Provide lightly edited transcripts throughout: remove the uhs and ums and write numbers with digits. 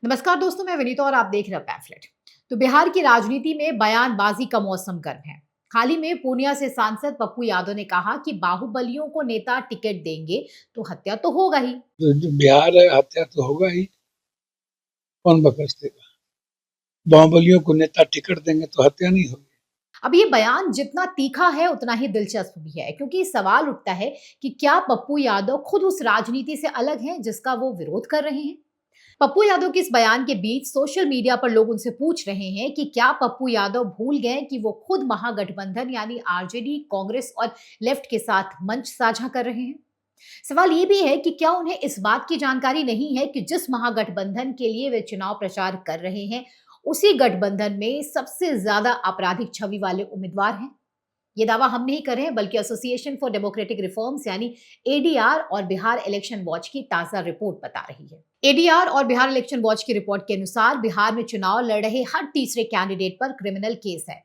नमस्कार दोस्तों, मैं विनीता और आप देख रहे हैं पैम्फलेट। तो बिहार की राजनीति में बयानबाजी का मौसम गर्म है। हाल ही में पूर्णिया से सांसद पप्पू यादव ने कहा कि बाहुबलियों को नेता टिकट देंगे तो हत्या तो होगा ही। जो बिहार है हत्या तो होगा ही। कौन बकस देगा? बाहुबलियों को नेता टिकट देंगे तो हत्या नहीं होगी। अब ये बयान जितना तीखा है उतना ही दिलचस्प भी है, क्योंकि सवाल उठता है कि क्या पप्पू यादव खुद उस राजनीति से अलग हैं जिसका वो विरोध कर रहे हैं। पप्पू यादव के इस बयान के बीच सोशल मीडिया पर लोग उनसे पूछ रहे हैं कि क्या पप्पू यादव भूल गए कि वो खुद महागठबंधन यानी आरजेडी, कांग्रेस और लेफ्ट के साथ मंच साझा कर रहे हैं। सवाल ये भी है कि क्या उन्हें इस बात की जानकारी नहीं है कि जिस महागठबंधन के लिए वे चुनाव प्रचार कर रहे हैं, उसी गठबंधन में सबसे ज्यादा आपराधिक छवि वाले उम्मीदवार हैं। ये दावा हम नहीं कर रहे हैं, बल्कि एसोसिएशन फॉर डेमोक्रेटिक रिफॉर्म्स यानी एडीआर और बिहार इलेक्शन वॉच की ताजा रिपोर्ट बता रही है। एडीआर और बिहार इलेक्शन वॉच की रिपोर्ट के अनुसार बिहार में चुनाव लड़ रहे हर तीसरे कैंडिडेट पर क्रिमिनल केस है।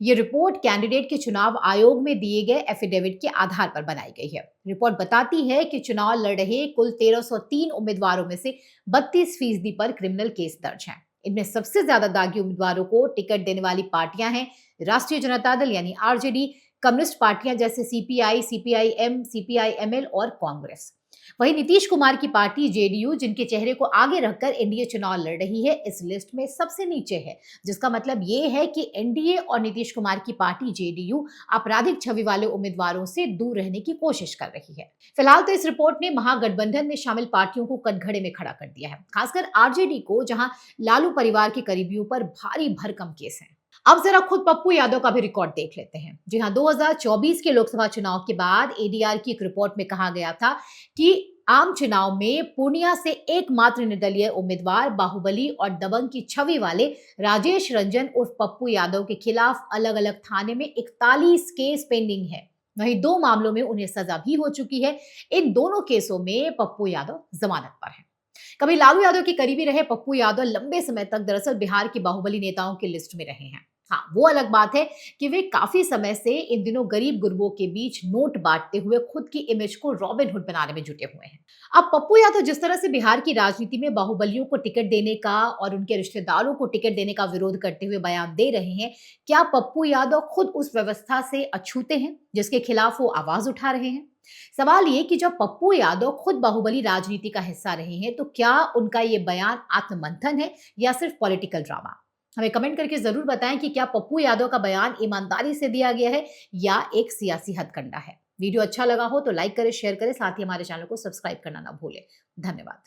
ये रिपोर्ट कैंडिडेट के चुनाव आयोग में दिए गए एफिडेविट के आधार पर बनाई गई है। रिपोर्ट बताती है कि चुनाव लड़ रहे कुल 1303 उम्मीदवारों में से 32% पर क्रिमिनल केस दर्ज हैं। इनमें सबसे ज्यादा दागी उम्मीदवारों को टिकट देने वाली पार्टियां हैं राष्ट्रीय जनता दल यानी आरजेडी, कम्युनिस्ट पार्टियां जैसे सीपीआई, सीपीआईएम, सीपीआईएमएल और कांग्रेस। वहीं नीतीश कुमार की पार्टी जेडीयू, जिनके चेहरे को आगे रखकर एनडीए चुनाव लड़ रही है, इस लिस्ट में सबसे नीचे है, जिसका मतलब ये है कि एनडीए और नीतीश कुमार की पार्टी जेडीयू आपराधिक छवि वाले उम्मीदवारों से दूर रहने की कोशिश कर रही है। फिलहाल तो इस रिपोर्ट ने महागठबंधन में शामिल पार्टियों को कटघरे में खड़ा कर दिया है, खासकर आरजेडी को, जहां लालू परिवार के करीबियों पर भारी भरकम केस है। अब जरा खुद पप्पू यादव का भी रिकॉर्ड देख लेते हैं। जी हाँ, 2024 के लोकसभा चुनाव के बाद एडीआर की एक रिपोर्ट में कहा गया था कि आम चुनाव में पूर्णिया से एकमात्र निर्दलीय उम्मीदवार बाहुबली और दबंग की छवि वाले राजेश रंजन उर्फ पप्पू यादव के खिलाफ अलग अलग थाने में 41 केस पेंडिंग है। वहीं 2 मामलों में उन्हें सजा भी हो चुकी है। इन दोनों केसों में पप्पू यादव जमानत पर है। कभी लालू यादव के करीबी रहे पप्पू यादव लंबे समय तक दरअसल बिहार के बाहुबली नेताओं की लिस्ट में रहे हैं। हाँ, वो अलग बात है कि वे काफी समय से इन दिनों गरीब गुरबों के बीच नोट बांटते हुए खुद की इमेज को रॉबिन हुड बनाने में जुटे हुए हैं। अब पप्पू यादव जिस तरह से बिहार की राजनीति में बाहुबलियों को टिकट देने का और उनके रिश्तेदारों को टिकट देने का विरोध करते हुए बयान दे रहे हैं, क्या पप्पू यादव खुद उस व्यवस्था से अछूते हैं जिसके खिलाफ वो आवाज उठा रहे हैं? सवाल ये कि जब पप्पू यादव खुद बाहुबली राजनीति का हिस्सा रहे हैं, तो क्या उनका ये बयान आत्ममंथन है या सिर्फ पॉलिटिकल ड्रामा? हमें कमेंट करके जरूर बताएं कि क्या पप्पू यादव का बयान ईमानदारी से दिया गया है या एक सियासी हथकंडा है। वीडियो अच्छा लगा हो तो लाइक करें, शेयर करें, साथ ही हमारे चैनल को सब्सक्राइब करना ना भूलें। धन्यवाद।